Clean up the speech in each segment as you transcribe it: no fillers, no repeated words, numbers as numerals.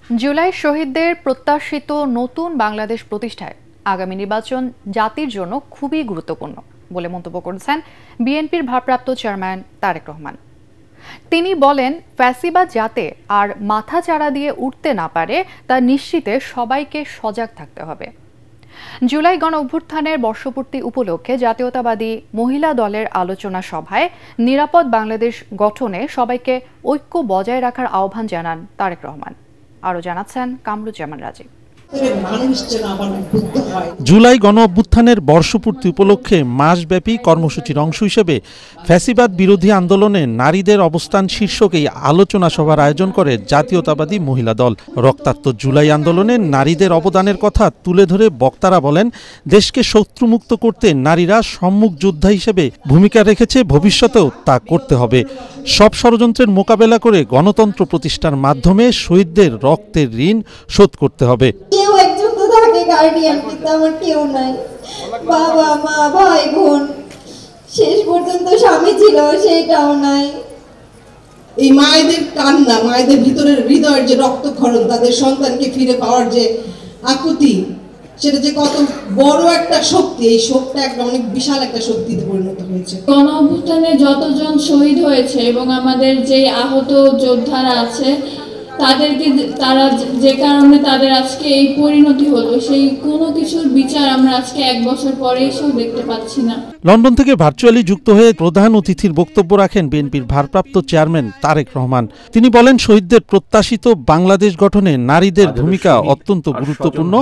জুলাই শহীদদের প্রত্যাশিত নতুন বাংলাদেশ প্রতিষ্ঠায় আগামী নির্বাচন জাতির জন্য খুবই গুরুত্বপূর্ণ বলে মন্তব্য করেছেন বিএনপির ভারপ্রাপ্ত চেয়ারম্যান তারেক রহমান। তিনি বলেন, ফ্যাসিবাদ যাতে আর মাথা চাড়া দিয়ে উঠতে না পারে তা নিশ্চিতে সবাইকে সজাগ থাকতে হবে। জুলাই গণ অভ্যুত্থানের বর্ষপূর্তি উপলক্ষে জাতীয়তাবাদী মহিলা দলের আলোচনা সভায় নিরাপদ বাংলাদেশ গঠনে সবাইকে ঐক্য বজায় রাখার আহ্বান জানান তারেক রহমান। আরো জানাচ্ছেন কামরুজ্জামান রাজীব। জুলাই গণ অভ্যুত্থানের বর্ষপূর্তি উপলক্ষে মাসব্যাপী কর্মসূচির অংশ হিসেবে ফ্যাসিবাদ বিরোধী আন্দোলনে নারীদের অবস্থান শীর্ষক এই আলোচনা সভার আয়োজন করে জাতীয়তাবাদী মহিলা দল। রক্তাক্ত জুলাই আন্দোলনে নারীদের অবদানের কথা তুলে ধরে বক্তারা বলেন, দেশকে শত্রুমুক্ত করতে নারীরা সম্মুখ যোদ্ধা হিসেবে ভূমিকা রেখেছে, ভবিষ্যতেও তা করতে হবে। সব ষড়যন্ত্রের মোকাবেলা করে গণতন্ত্র প্রতিষ্ঠার মাধ্যমে শহীদদের রক্তের ঋণ শোধ করতে হবে। গার্ডিয়ান কিন্তু আমার কেউ নাই, বাবা মা ভাই বোন, শেষ পর্যন্ত স্বামী ছিল সেটাও নাই। এই মায়েদের কান্না, মায়েদের ভিতরের হৃদয়ের যে রক্তক্ষরণ, তাদের সন্তানকে ফিরে পাওয়ার যে আকুতি, সেটা যে কত বড় একটা শক্তি, এই শক্তিটা একটা অনেক বিশাল একটা শক্তিতে পরিণত হয়েছে। গণ অভ্যুত্থানে যতজন শহীদ হয়েছে এবং আমাদের যে আহত যোদ্ধারা আছে তাদেরকে, তারা যে কারণে তাদের আজকে এই পরিণতি হলো, সেই কোনো কিছুর বিচার আমরা আজকে 1 বছর পরে এসেও দেখতে পাচ্ছি না। লন্ডন থেকে ভার্চুয়ালি যুক্ত হয়ে প্রধান অতিথির বক্তব্য রাখেন বিএনপির ভারপ্রাপ্ত চেয়ারম্যান তারেক রহমান। তিনি বলেন, শহীদদের প্রত্যাশিত বাংলাদেশ গঠনে নারীদের ভূমিকা অত্যন্ত গুরুত্বপূর্ণ।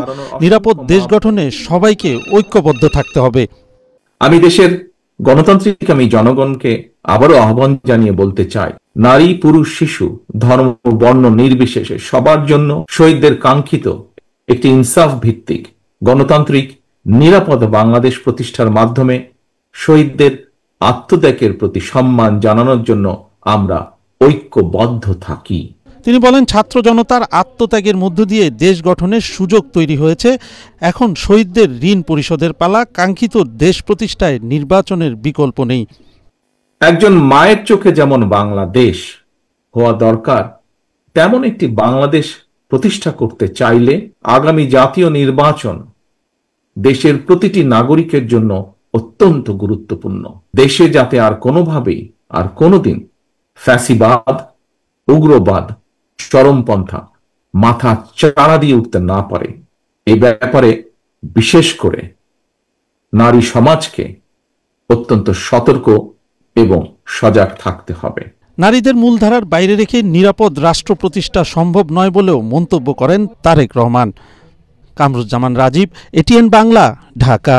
নিরাপদ দেশ গঠনে সবাইকে ঐক্যবদ্ধ থাকতে হবে। আমি দেশের গণতান্ত্রিক জনগণকে আবারও আহ্বান জানিয়ে বলতে চাই, নারী পুরুষ শিশু ধর্ম বর্ণ নির্বিশেষে সবার জন্য শহীদদের কাঙ্ক্ষিত একটি ইনসাফ ভিত্তিক গণতান্ত্রিক নিরাপদ বাংলাদেশ প্রতিষ্ঠার মাধ্যমে শহীদদের আত্মত্যাগের প্রতি সম্মান জানানোর জন্য আমরা ঐক্যবদ্ধ থাকি। তিনি বলেন, ছাত্র জনতার আত্মত্যাগের মধ্য দিয়ে দেশ গঠনের সুযোগ তৈরি হয়েছে। এখন শহীদদের ঋণ পরিশোধের পালা। কাঙ্ক্ষিত দেশ প্রতিষ্ঠায় নির্বাচনের বিকল্প নেই। একজন মায়ের চোখে যেমন বাংলাদেশ হওয়া দরকার, তেমন একটি বাংলাদেশ প্রতিষ্ঠা করতে চাইলে আগামী জাতীয় নির্বাচন দেশের প্রতিটি নাগরিকের জন্য অত্যন্ত গুরুত্বপূর্ণ। দেশে যাতে আর কোনোভাবেই আর কোনোদিন ফ্যাসিবাদ, উগ্রবাদ, চরমপন্থা মাথা চাড়া দিয়ে উঠতে না পারে, এই ব্যাপারে বিশেষ করে নারী সমাজকে অত্যন্ত সতর্ক এবং সজাগ থাকতে হবে। নারীদের মূলধারার বাইরে রেখে নিরাপদ রাষ্ট্র প্রতিষ্ঠা সম্ভব নয় বলেও মন্তব্য করেন তারেক রহমান। কামরুজ্জামান রাজীব, এটিএন বাংলা, ঢাকা।